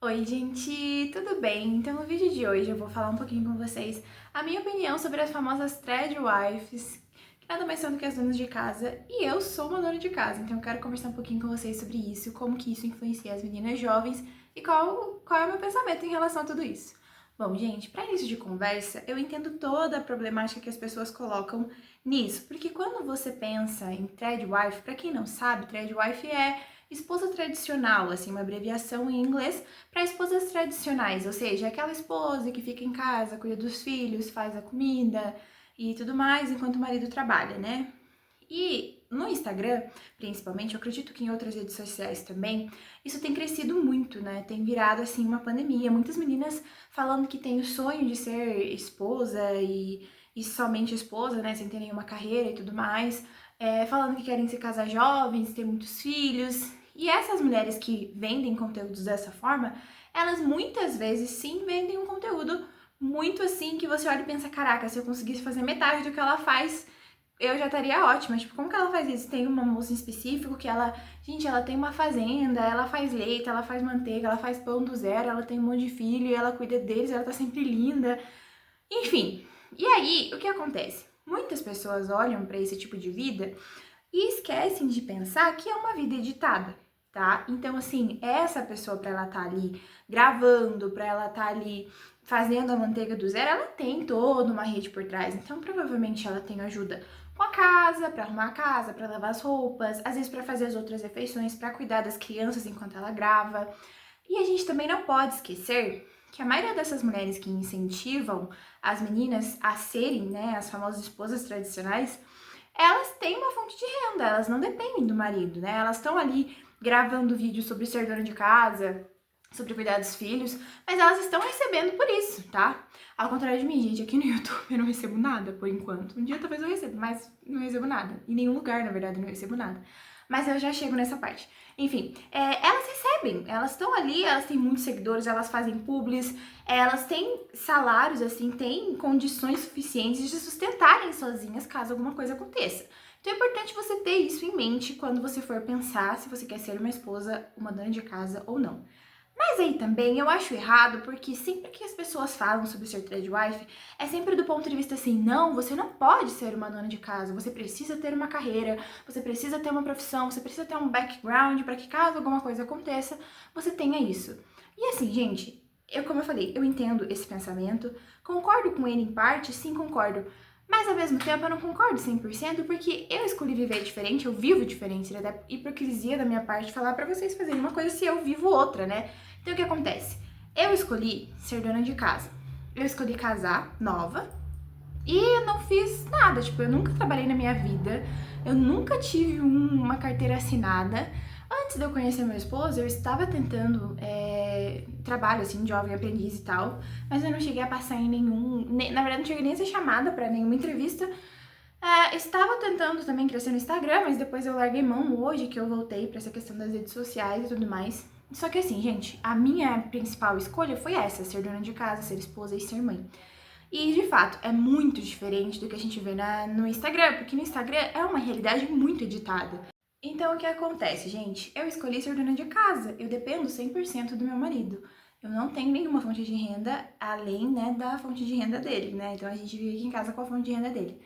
Oi, gente, tudo bem? Então, no vídeo de hoje eu vou falar um pouquinho com vocês a minha opinião sobre as famosas threadwives, que nada mais são do que as donas de casa, e eu sou uma dona de casa, então eu quero conversar um pouquinho com vocês sobre isso, como que isso influencia as meninas jovens e qual é o meu pensamento em relação a tudo isso. Bom, gente, para início de conversa, eu entendo toda a problemática que as pessoas colocam nisso, porque quando você pensa em threadwife, para quem não sabe, threadwife é esposa tradicional, assim, uma abreviação em inglês para esposas tradicionais, ou seja, aquela esposa que fica em casa, cuida dos filhos, faz a comida e tudo mais enquanto o marido trabalha, né? E no Instagram, principalmente, eu acredito que em outras redes sociais também, isso tem crescido muito, né? Tem virado assim uma pandemia. Muitas meninas falando que têm o sonho de ser esposa e somente esposa, né? Sem ter nenhuma carreira e tudo mais. Falando que querem se casar jovens, ter muitos filhos. E essas mulheres que vendem conteúdos dessa forma, elas muitas vezes sim vendem um conteúdo muito assim que você olha e pensa, caraca, se eu conseguisse fazer metade do que ela faz, eu já estaria ótima. Tipo, como que ela faz isso? Tem uma moça em específico que ela, gente, ela tem uma fazenda, ela faz leite, ela faz manteiga, ela faz pão do zero, ela tem um monte de filho e ela cuida deles, ela tá sempre linda. Enfim. E aí, o que acontece? Muitas pessoas olham para esse tipo de vida e esquecem de pensar que é uma vida editada, tá? Então, assim, essa pessoa, para ela estar ali gravando, para ela estar ali fazendo a manteiga do zero, ela tem toda uma rede por trás. Então, provavelmente ela tem ajuda com a casa, para arrumar a casa, para lavar as roupas, às vezes para fazer as outras refeições, para cuidar das crianças enquanto ela grava. E a gente também não pode esquecer que a maioria dessas mulheres que incentivam as meninas a serem, né, as famosas esposas tradicionais, elas têm uma fonte de renda, elas não dependem do marido, né? Elas estão ali gravando vídeos sobre ser dona de casa, sobre cuidar dos filhos, mas elas estão recebendo por isso, tá? Ao contrário de mim, gente, aqui no YouTube eu não recebo nada por enquanto. Um dia talvez eu receba, mas não recebo nada. Em nenhum lugar, na verdade, eu não recebo nada. Mas eu já chego nessa parte. Enfim, elas recebem, elas estão ali, elas têm muitos seguidores, elas fazem publis, elas têm salários, assim, têm condições suficientes de se sustentarem sozinhas caso alguma coisa aconteça. Então é importante você ter isso em mente quando você for pensar se você quer ser uma esposa, uma dona de casa ou não. Mas aí também eu acho errado porque sempre que as pessoas falam sobre ser threadwife, é sempre do ponto de vista assim, não, você não pode ser uma dona de casa, você precisa ter uma carreira, você precisa ter uma profissão, você precisa ter um background para que caso alguma coisa aconteça, você tenha isso. E assim, gente, como eu falei, eu entendo esse pensamento, concordo com ele em parte, sim, concordo. Mas ao mesmo tempo eu não concordo 100% porque eu escolhi viver diferente, eu vivo diferente, seria até hipocrisia da minha parte falar para vocês fazerem uma coisa se eu vivo outra, né? Então o que acontece? Eu escolhi ser dona de casa. Eu escolhi casar nova e eu não fiz nada. Tipo, eu nunca trabalhei na minha vida, eu nunca tive uma carteira assinada. Antes de eu conhecer meu esposo, eu estava tentando trabalho, assim, de jovem aprendiz e tal, mas eu não cheguei a passar em na verdade, não cheguei nem a ser chamada para nenhuma entrevista. Estava tentando também crescer no Instagram, mas depois eu larguei mão hoje que eu voltei para essa questão das redes sociais e tudo mais. Só que assim, gente, a minha principal escolha foi essa, ser dona de casa, ser esposa e ser mãe. E de fato, é muito diferente do que a gente vê no Instagram, porque no Instagram é uma realidade muito editada. Então o que acontece, gente? Eu escolhi ser dona de casa, eu dependo 100% do meu marido. Eu não tenho nenhuma fonte de renda além, né, da fonte de renda dele, né? Então a gente vive aqui em casa com a fonte de renda dele.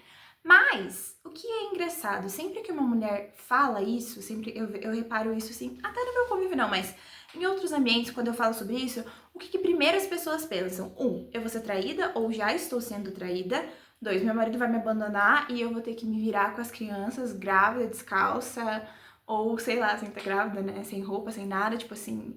Mas, o que é engraçado, sempre que uma mulher fala isso, sempre eu reparo isso assim, até no meu convívio não, mas em outros ambientes, quando eu falo sobre isso, o que primeiro as pessoas pensam? Um, eu vou ser traída ou já estou sendo traída. Dois, meu marido vai me abandonar e eu vou ter que me virar com as crianças, grávida, descalça, ou sei lá, sem estar grávida, né? Sem roupa, sem nada, tipo assim,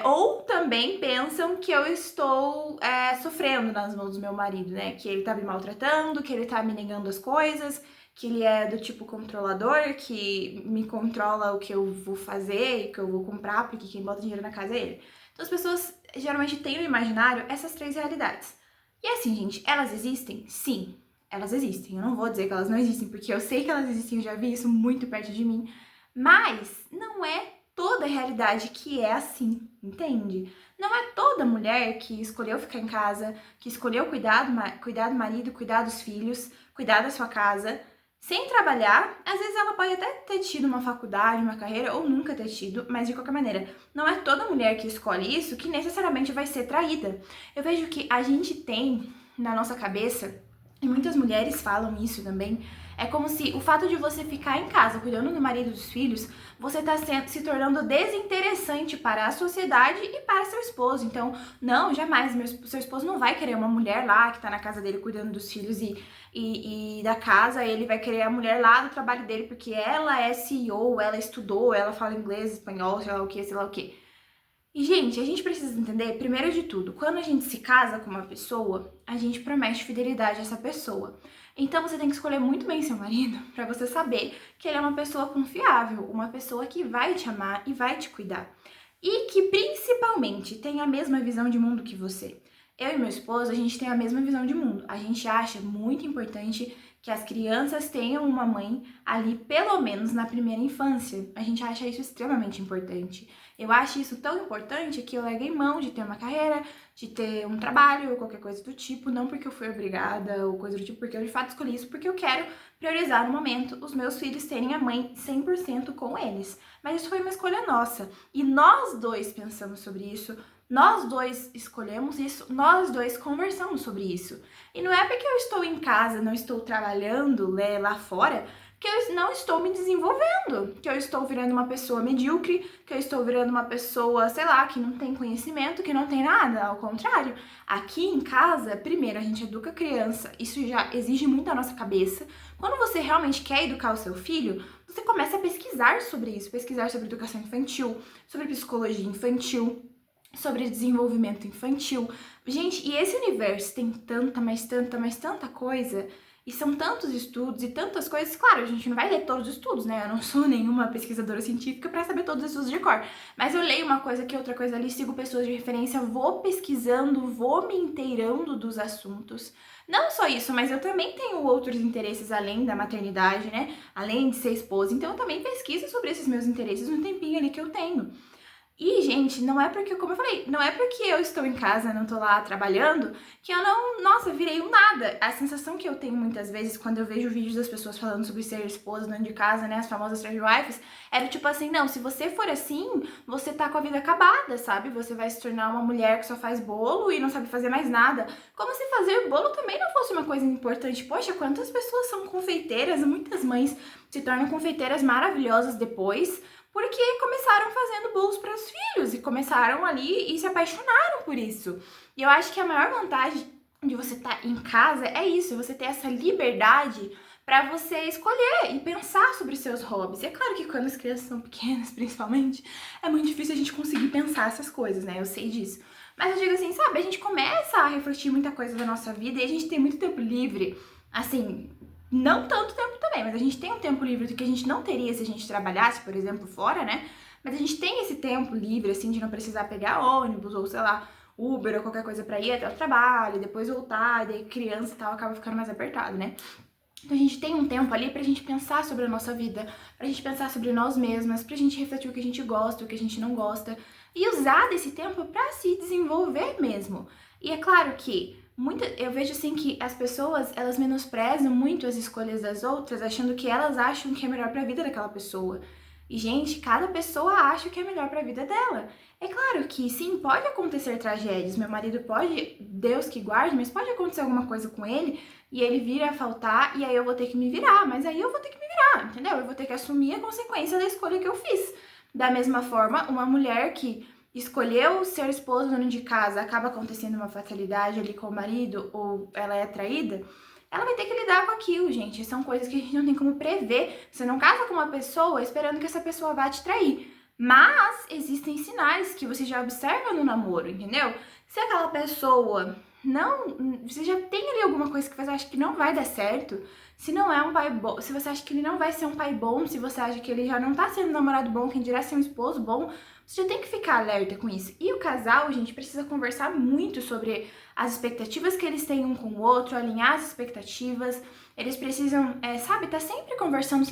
ou também pensam que eu estou sofrendo nas mãos do meu marido, né? Que ele tá me maltratando, que ele tá me negando as coisas, que ele é do tipo controlador, que me controla o que eu vou fazer e o que eu vou comprar, porque quem bota dinheiro na casa é ele. Então as pessoas geralmente têm no imaginário essas três realidades. E assim, gente, elas existem? Sim, elas existem. Eu não vou dizer que elas não existem, porque eu sei que elas existem, eu já vi isso muito perto de mim. Mas não é toda a realidade que é assim, entende? Não é toda mulher que escolheu ficar em casa, que escolheu cuidar do marido, cuidar dos filhos, cuidar da sua casa, sem trabalhar. Às vezes ela pode até ter tido uma faculdade, uma carreira, ou nunca ter tido, mas de qualquer maneira, não é toda mulher que escolhe isso que necessariamente vai ser traída. Eu vejo que a gente tem na nossa cabeça, e muitas mulheres falam isso também, é como se o fato de você ficar em casa cuidando do marido e dos filhos, você está se tornando desinteressante para a sociedade e para seu esposo. Então, não, jamais, seu esposo não vai querer uma mulher lá que está na casa dele cuidando dos filhos e da casa, ele vai querer a mulher lá do trabalho dele porque ela é CEO, ela estudou, ela fala inglês, espanhol, sei lá o que, sei lá o que. E, gente, a gente precisa entender, primeiro de tudo, quando a gente se casa com uma pessoa, a gente promete fidelidade a essa pessoa. Então, você tem que escolher muito bem seu marido para você saber que ele é uma pessoa confiável, uma pessoa que vai te amar e vai te cuidar. E que, principalmente, tem a mesma visão de mundo que você. Eu e meu esposo, a gente tem a mesma visão de mundo. A gente acha muito importante que as crianças tenham uma mãe ali, pelo menos na primeira infância. A gente acha isso extremamente importante. Eu acho isso tão importante que eu larguei mão de ter uma carreira, de ter um trabalho ou qualquer coisa do tipo, não porque eu fui obrigada ou coisa do tipo, porque eu de fato escolhi isso, porque eu quero priorizar no momento os meus filhos terem a mãe 100% com eles. Mas isso foi uma escolha nossa. E nós dois pensamos sobre isso, nós dois escolhemos isso, nós dois conversamos sobre isso. E não é porque eu estou em casa, não estou trabalhando lá fora, que eu não estou me desenvolvendo, que eu estou virando uma pessoa medíocre, que eu estou virando uma pessoa, sei lá, que não tem conhecimento, que não tem nada. Ao contrário, aqui em casa, primeiro a gente educa a criança, isso já exige muito da nossa cabeça. Quando você realmente quer educar o seu filho, você começa a pesquisar sobre isso, pesquisar sobre educação infantil, sobre psicologia infantil, sobre desenvolvimento infantil. Gente, e esse universo tem tanta, mas tanta coisa, e são tantos estudos e tantas coisas. Claro, a gente não vai ler todos os estudos, né? Eu não sou nenhuma pesquisadora científica para saber todos os estudos de cor, mas eu leio uma coisa aqui, outra coisa ali, sigo pessoas de referência, vou pesquisando, vou me inteirando dos assuntos. Não só isso, mas eu também tenho outros interesses além da maternidade, né? Além de ser esposa, então eu também pesquiso sobre esses meus interesses no tempinho ali que eu tenho. E, gente, não é porque, como eu falei, não é porque eu estou em casa, não tô lá trabalhando, que eu não, nossa, virei um nada. A sensação que eu tenho muitas vezes quando eu vejo vídeos das pessoas falando sobre ser esposa dentro de casa, né, as famosas trade wives, era tipo assim, não, se você for assim, você tá com a vida acabada, sabe? Você vai se tornar uma mulher que só faz bolo e não sabe fazer mais nada. Como se fazer bolo também não fosse uma coisa importante. Poxa, quantas pessoas são confeiteiras, muitas mães se tornam confeiteiras maravilhosas depois, porque começaram fazendo bolos para os filhos e começaram ali e se apaixonaram por isso. E eu acho que a maior vantagem de você estar em casa é isso, você ter essa liberdade para você escolher e pensar sobre seus hobbies. E é claro que quando as crianças são pequenas, principalmente, é muito difícil a gente conseguir pensar essas coisas, né? Eu sei disso. Mas eu digo assim, sabe, a gente começa a refletir muita coisa da nossa vida e a gente tem muito tempo livre, assim, não tanto tempo também, mas a gente tem um tempo livre do que a gente não teria se a gente trabalhasse, por exemplo, fora, né? Mas a gente tem esse tempo livre, assim, de não precisar pegar ônibus ou, sei lá, Uber ou qualquer coisa pra ir até o trabalho, depois voltar, e daí criança e tal acaba ficando mais apertado, né? Então a gente tem um tempo ali pra gente pensar sobre a nossa vida, pra gente pensar sobre nós mesmas, pra gente refletir o que a gente gosta, o que a gente não gosta, e usar desse tempo pra se desenvolver mesmo. E é claro que eu vejo assim que as pessoas, elas menosprezam muito as escolhas das outras, achando que elas acham que é melhor pra vida daquela pessoa. E, gente, cada pessoa acha o que é melhor pra vida dela. É claro que, sim, pode acontecer tragédias. Meu marido pode, Deus que guarde, mas pode acontecer alguma coisa com ele e ele vir a faltar e aí eu vou ter que me virar. Mas aí eu vou ter que me virar, entendeu? Eu vou ter que assumir a consequência da escolha que eu fiz. Da mesma forma, uma mulher que escolheu ser esposa dona de casa, acaba acontecendo uma fatalidade ali com o marido ou ela é traída, ela vai ter que lidar com aquilo, gente. São coisas que a gente não tem como prever. Você não casa com uma pessoa esperando que essa pessoa vá te trair. Mas existem sinais que você já observa no namoro, entendeu? Se aquela pessoa não... Você já tem ali alguma coisa que você acha que não vai dar certo, se não é um pai bom, se você acha que ele não vai ser um pai bom, se você acha que ele já não tá sendo um namorado bom, quem dirá ser um esposo bom, você já tem que ficar alerta com isso. E o casal, gente, precisa conversar muito sobre as expectativas que eles têm um com o outro, alinhar as expectativas. Eles precisam, sabe, tá sempre conversando,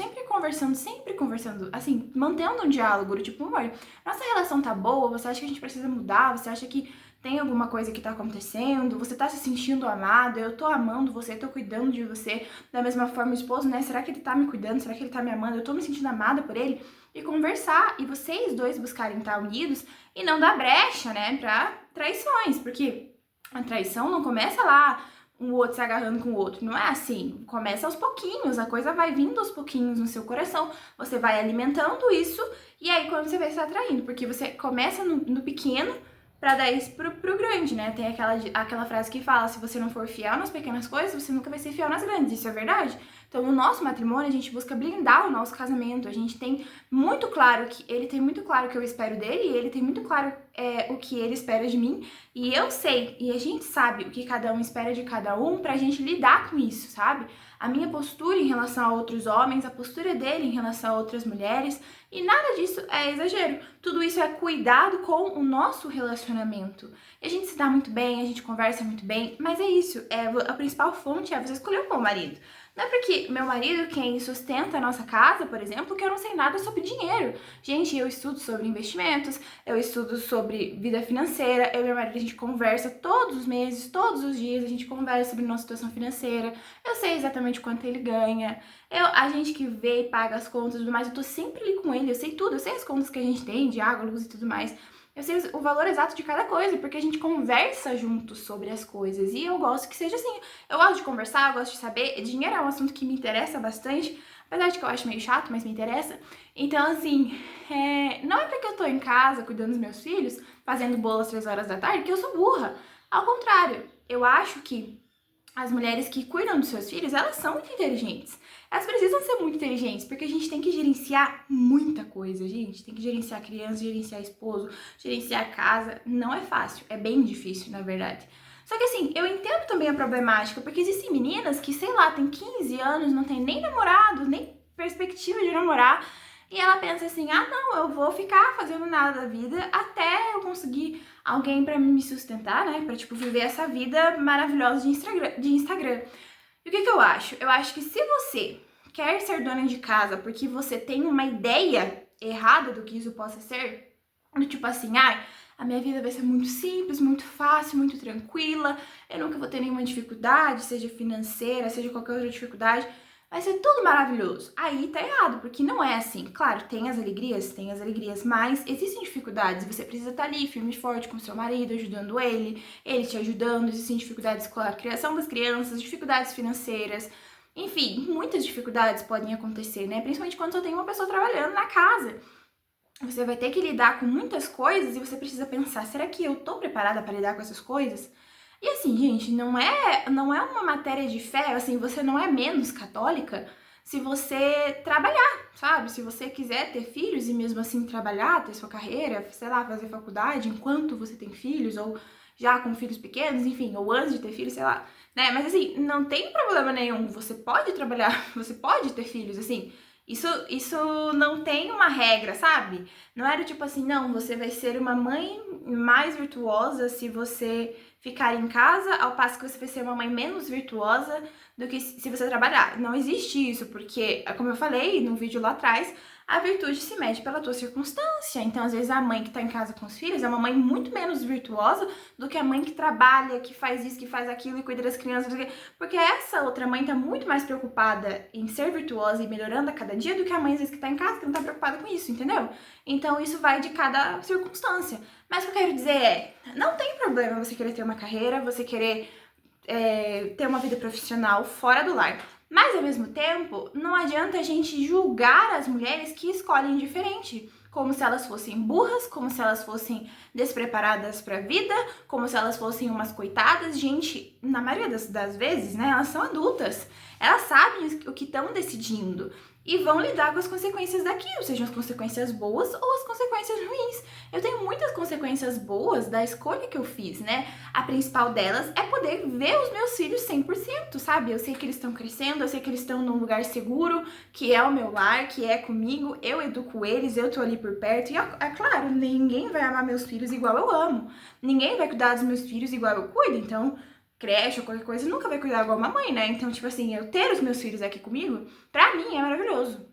assim, mantendo um diálogo, tipo, amor, nossa relação tá boa, você acha que a gente precisa mudar, você acha que Tem alguma coisa que tá acontecendo? Você tá se sentindo amado? Eu tô amando você, tô cuidando de você da mesma forma o esposo, né? Será que ele tá me cuidando? Será que ele tá me amando? Eu tô me sentindo amada por ele? E conversar, e vocês dois buscarem estar unidos e não dar brecha, né, pra traições, porque a traição não começa lá um outro se agarrando com o outro, não é assim, começa aos pouquinhos, a coisa vai vindo aos pouquinhos no seu coração, você vai alimentando isso, e aí quando você vê, você tá traindo, porque você começa no pequeno, pra dar isso pro grande, né? Tem aquela frase que fala, se você não for fiel nas pequenas coisas, você nunca vai ser fiel nas grandes, isso é verdade? Então, no nosso matrimônio, a gente busca blindar o nosso casamento, a gente tem muito claro que, ele tem muito claro o que eu espero dele, e ele tem muito claro o que ele espera de mim, e eu sei, e a gente sabe o que cada um espera de cada um pra gente lidar com isso, sabe? A minha postura em relação a outros homens, a postura dele em relação a outras mulheres, e nada disso é exagero. Tudo isso é cuidado com o nosso relacionamento. E a gente se dá muito bem, a gente conversa muito bem, mas é isso, a principal fonte é você escolher um bom marido. Não é porque meu marido, quem sustenta a nossa casa, por exemplo, que eu não sei nada sobre dinheiro. Gente, eu estudo sobre investimentos, eu estudo sobre vida financeira, eu e meu marido a gente conversa todos os meses, todos os dias, a gente conversa sobre nossa situação financeira, eu sei exatamente quanto ele ganha, a gente que vê e paga as contas e tudo mais, eu tô sempre ali com ele, eu sei tudo, eu sei as contas que a gente tem, de água, luz e tudo mais. Eu sei o valor exato de cada coisa, porque a gente conversa juntos sobre as coisas. E eu gosto que seja assim. Eu gosto de conversar, eu gosto de saber. Dinheiro é um assunto que me interessa bastante, apesar de que eu acho meio chato, mas me interessa. Então, assim, não é porque eu tô em casa cuidando dos meus filhos, fazendo bolo às 3 horas da tarde, que eu sou burra. Ao contrário, eu acho que as mulheres que cuidam dos seus filhos, elas são muito inteligentes. Elas precisam ser muito inteligentes, porque a gente tem que gerenciar muita coisa, gente. Tem que gerenciar criança, gerenciar esposo, gerenciar casa. Não é fácil, é bem difícil, na verdade. Só que assim, eu entendo também a problemática, porque existem meninas que, sei lá, tem 15 anos, não tem nem namorado, nem perspectiva de namorar, e ela pensa assim, ah não, eu vou ficar fazendo nada da vida até eu conseguir alguém pra me sustentar, né, pra tipo viver essa vida maravilhosa de Instagram. E o que eu acho? Eu acho que se você quer ser dona de casa porque você tem uma ideia errada do que isso possa ser, do tipo assim, a minha vida vai ser muito simples, muito fácil, muito tranquila, eu nunca vou ter nenhuma dificuldade, seja financeira, seja qualquer outra dificuldade, vai ser tudo maravilhoso. Aí tá errado, porque não é assim. Claro, tem as alegrias, mas existem dificuldades. Você precisa estar ali, firme e forte com seu marido, ajudando ele te ajudando. Existem dificuldades com a criação das crianças, dificuldades financeiras. Enfim, muitas dificuldades podem acontecer, né? Principalmente quando só tem uma pessoa trabalhando na casa. Você vai ter que lidar com muitas coisas e você precisa pensar, será que eu tô preparada para lidar com essas coisas? E assim, gente, não é uma matéria de fé, assim, você não é menos católica se você trabalhar, sabe? Se você quiser ter filhos e mesmo assim trabalhar, ter sua carreira, sei lá, fazer faculdade enquanto você tem filhos, ou já com filhos pequenos, enfim, ou antes de ter filhos, sei lá, né? Mas assim, não tem problema nenhum, você pode trabalhar, você pode ter filhos, assim, isso não tem uma regra, sabe? Não era tipo assim, não, você vai ser uma mãe mais virtuosa se você ficar em casa, ao passo que você vai ser uma mãe menos virtuosa do que se você trabalhar. Não existe isso, porque, como eu falei no vídeo lá atrás, a virtude se mede pela tua circunstância. Então, às vezes, a mãe que tá em casa com os filhos é uma mãe muito menos virtuosa do que a mãe que trabalha, que faz isso, que faz aquilo e cuida das crianças. Porque essa outra mãe tá muito mais preocupada em ser virtuosa e melhorando a cada dia do que a mãe, às vezes, que tá em casa, que não tá preocupada com isso, entendeu? Então, isso vai de cada circunstância. Mas o que eu quero dizer não tem problema você querer ter uma carreira, você querer ter uma vida profissional fora do lar. Mas, ao mesmo tempo, não adianta a gente julgar as mulheres que escolhem diferente, como se elas fossem burras, como se elas fossem despreparadas para a vida, como se elas fossem umas coitadas. Gente, na maioria das vezes, né, elas são adultas, elas sabem o que estão decidindo e vão lidar com as consequências daquilo, sejam as consequências boas ou as consequências ruins. Eu tenho muitas consequências boas da escolha que eu fiz, né? A principal delas é poder ver os meus filhos 100%, sabe? Eu sei que eles estão crescendo, eu sei que eles estão num lugar seguro, que é o meu lar, que é comigo, eu educo eles, eu tô ali por perto. E é claro, ninguém vai amar meus filhos igual eu amo. Ninguém vai cuidar dos meus filhos igual eu cuido, então creche ou qualquer coisa, nunca vai cuidar igual uma mãe, né? Então, tipo assim, eu ter os meus filhos aqui comigo, pra mim é maravilhoso.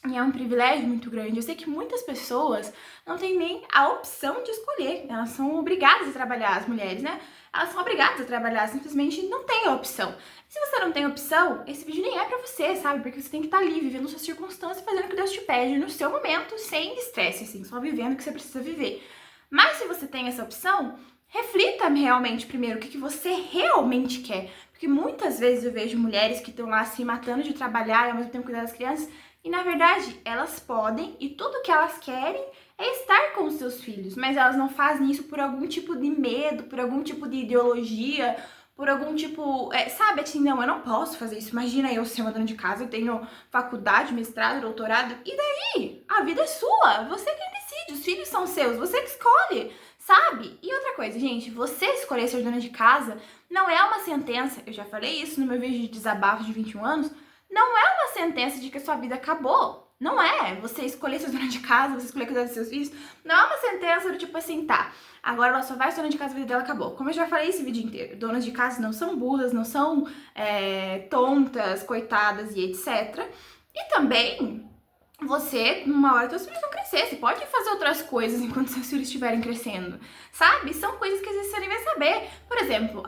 E é um privilégio muito grande. Eu sei que muitas pessoas não têm nem a opção de escolher. Elas são obrigadas a trabalhar, as mulheres, né? Elas são obrigadas a trabalhar, simplesmente não tem a opção. Se você não tem opção, esse vídeo nem é pra você, sabe? Porque você tem que estar ali, vivendo suas circunstâncias, fazendo o que Deus te pede no seu momento, sem estresse, assim, só vivendo o que você precisa viver. Mas se você tem essa opção, reflita realmente primeiro o que você realmente quer. Porque muitas vezes eu vejo mulheres que estão lá se matando de trabalhar e ao mesmo tempo cuidar das crianças. E na verdade, elas podem e tudo que elas querem é estar com os seus filhos, mas elas não fazem isso por algum tipo de medo, por algum tipo de ideologia, por algum tipo, sabe, assim, não, eu não posso fazer isso. Imagina eu ser uma dona de casa, eu tenho faculdade, mestrado, doutorado, e daí? A vida é sua, você quem decide, os filhos são seus, você que escolhe, sabe? E outra coisa, gente, você escolher ser dona de casa não é uma sentença, eu já falei isso no meu vídeo de desabafo de 21 anos, não é uma sentença de que a sua vida acabou. Não é. Você escolher ser dona de casa, você escolher cuidar dos seus filhos, não é uma sentença do tipo assim, tá, agora ela só vai ser dona de casa, a vida dela acabou. Como eu já falei esse vídeo inteiro, donas de casa não são burras, não são tontas, coitadas e etc. E também, você, numa hora, seus filhos vão crescer. Você pode fazer outras coisas enquanto seus filhos estiverem crescendo, sabe? São coisas que às vezes você nem vai saber. Por exemplo,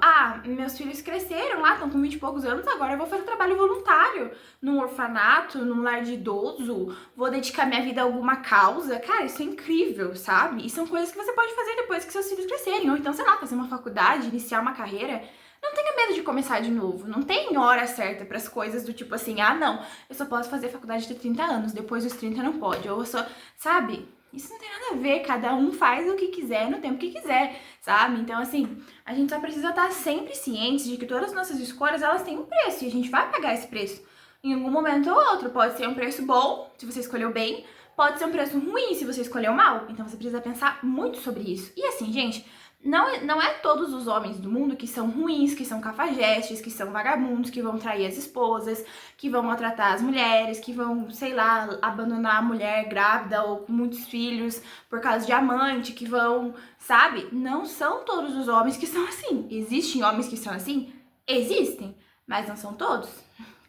meus filhos cresceram lá, estão com 20 e poucos anos, agora eu vou fazer trabalho voluntário num orfanato, num lar de idoso, vou dedicar minha vida a alguma causa. Cara, isso é incrível, sabe? E são coisas que você pode fazer depois que seus filhos crescerem. Ou então, sei lá, fazer uma faculdade, iniciar uma carreira. Não tenha medo de começar de novo. Não tem hora certa para as coisas do tipo assim, não, eu só posso fazer faculdade de 30 anos, depois dos 30 não pode. Ou eu só, sabe? Isso não tem nada a ver, cada um faz o que quiser no tempo que quiser, sabe? Então, assim, a gente só precisa estar sempre ciente de que todas as nossas escolhas, elas têm um preço e a gente vai pagar esse preço em algum momento ou outro. Pode ser um preço bom, se você escolheu bem, pode ser um preço ruim se você escolheu mal. Então, você precisa pensar muito sobre isso. E assim, gente, não é todos os homens do mundo que são ruins, que são cafajestes, que são vagabundos, que vão trair as esposas, que vão maltratar as mulheres, que vão, sei lá, abandonar a mulher grávida ou com muitos filhos por causa de amante, que vão, sabe? Não são todos os homens que são assim. Existem homens que são assim? Existem, mas não são todos.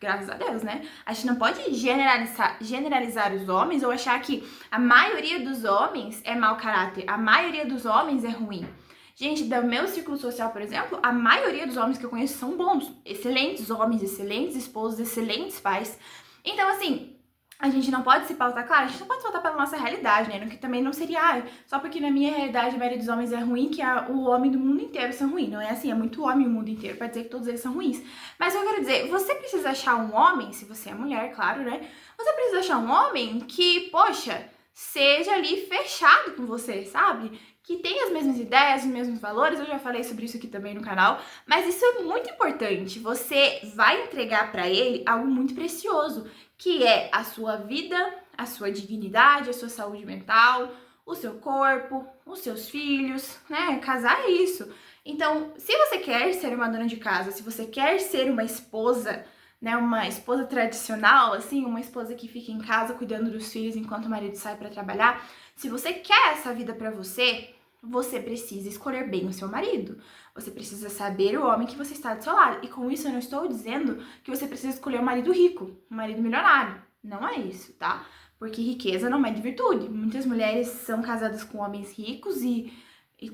Graças a Deus, né? A gente não pode generalizar os homens ou achar que a maioria dos homens é mau caráter, a maioria dos homens é ruim. Gente, do meu círculo social, por exemplo, a maioria dos homens que eu conheço são bons, excelentes homens, excelentes esposos, excelentes pais. Então, assim, a gente não pode se pautar, claro, a gente não pode se pautar pela nossa realidade, né? No que também não seria, só porque na minha realidade a maioria dos homens é ruim, que o homem do mundo inteiro são ruins. Não é assim, é muito homem o mundo inteiro, pra dizer que todos eles são ruins. Mas eu quero dizer, você precisa achar um homem, se você é mulher, claro, né? Você precisa achar um homem que, poxa, seja ali fechado com você, sabe? Que tem as mesmas ideias, os mesmos valores, eu já falei sobre isso aqui também no canal, mas isso é muito importante. Você vai entregar para ele algo muito precioso, que é a sua vida, a sua dignidade, a sua saúde mental, o seu corpo, os seus filhos, né? Casar é isso. Então, se você quer ser uma dona de casa, se você quer ser uma esposa, né, uma esposa tradicional, assim, uma esposa que fica em casa cuidando dos filhos enquanto o marido sai para trabalhar, se você quer essa vida para você, você precisa escolher bem o seu marido. Você precisa saber o homem que você está do seu lado. E com isso eu não estou dizendo que você precisa escolher um marido rico, um marido milionário. Não é isso, tá? Porque riqueza não é de virtude. Muitas mulheres são casadas com homens ricos e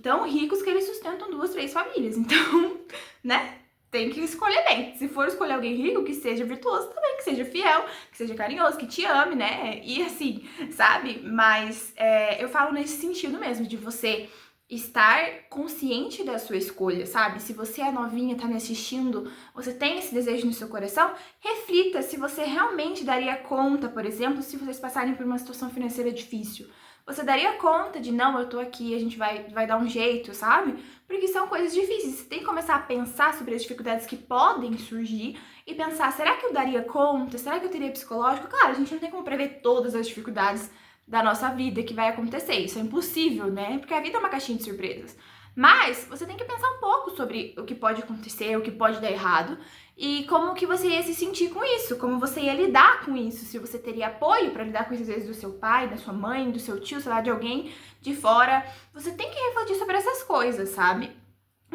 tão ricos que eles sustentam 2, 3 famílias. Então, né? Tem que escolher bem. Se for escolher alguém rico, que seja virtuoso também, que seja fiel, que seja carinhoso, que te ame, né? E assim, sabe? Mas eu falo nesse sentido mesmo, de você estar consciente da sua escolha, sabe? Se você é novinha, tá me assistindo, você tem esse desejo no seu coração, reflita se você realmente daria conta, por exemplo, se vocês passarem por uma situação financeira difícil. Você daria conta de, não, eu tô aqui, a gente vai dar um jeito, sabe? Porque são coisas difíceis. Você tem que começar a pensar sobre as dificuldades que podem surgir e pensar, será que eu daria conta? Será que eu teria psicológico? Claro, a gente não tem como prever todas as dificuldades da nossa vida que vai acontecer. Isso é impossível, né? Porque a vida é uma caixinha de surpresas. Mas você tem que pensar um pouco sobre o que pode acontecer, o que pode dar errado e como que você ia se sentir com isso, como você ia lidar com isso, se você teria apoio para lidar com isso, às vezes do seu pai, da sua mãe, do seu tio, sei lá, de alguém de fora. Você tem que refletir sobre essas coisas, sabe?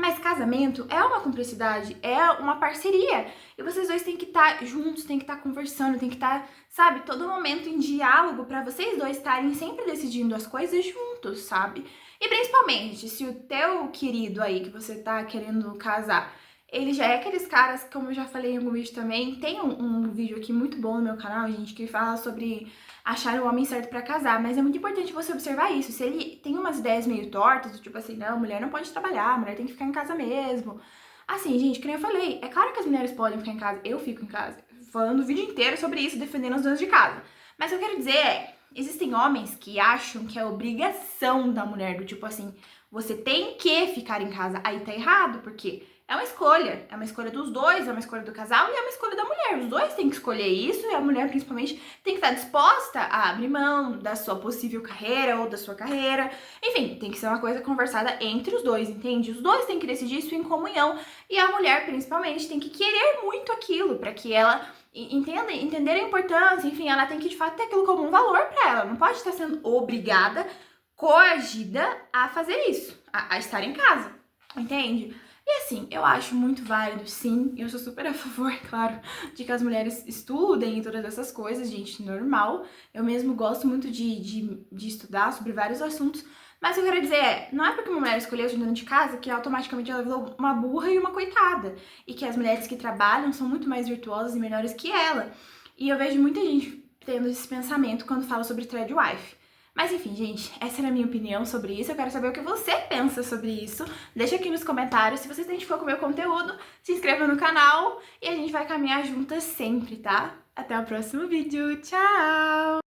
Mas casamento é uma cumplicidade, é uma parceria. E vocês dois têm que estar juntos, têm que estar conversando, têm que estar, sabe, todo momento em diálogo pra vocês dois estarem sempre decidindo as coisas juntos, sabe? E principalmente, se o teu querido aí que você tá querendo casar, ele já é aqueles caras, como eu já falei em algum vídeo também, tem um vídeo aqui muito bom no meu canal, gente, que fala sobre achar o homem certo pra casar, mas é muito importante você observar isso. Se ele tem umas ideias meio tortas, tipo assim, não, mulher não pode trabalhar, a mulher tem que ficar em casa mesmo. Assim, gente, que nem eu falei, é claro que as mulheres podem ficar em casa, eu fico em casa, falando o vídeo inteiro sobre isso, defendendo as donas de casa. Mas o que eu quero dizer é, existem homens que acham que é obrigação da mulher, do tipo assim, você tem que ficar em casa. Aí tá errado, porque é uma escolha dos dois, é uma escolha do casal e é uma escolha da mulher. Os dois têm que escolher isso e a mulher, principalmente, tem que estar disposta a abrir mão da sua possível carreira ou da sua carreira. Enfim, tem que ser uma coisa conversada entre os dois, entende? Os dois têm que decidir isso em comunhão e a mulher, principalmente, tem que querer muito aquilo para que ela entender a importância. Enfim, ela tem que, de fato, ter aquilo como um valor para ela. Não pode estar sendo obrigada, coagida a fazer isso, a estar em casa, entende? E assim, eu acho muito válido, sim, eu sou super a favor, claro, de que as mulheres estudem e todas essas coisas, gente, normal. Eu mesmo gosto muito de estudar sobre vários assuntos, mas o que eu quero dizer é, não é porque uma mulher escolheu ser dona de casa que automaticamente ela virou uma burra e uma coitada, e que as mulheres que trabalham são muito mais virtuosas e melhores que ela. E eu vejo muita gente tendo esse pensamento quando fala sobre thread wife. Mas enfim, gente, essa era a minha opinião sobre isso. Eu quero saber o que você pensa sobre isso. Deixa aqui nos comentários. Se você se identificou com o meu conteúdo, se inscreva no canal e a gente vai caminhar juntas sempre, tá? Até o próximo vídeo. Tchau!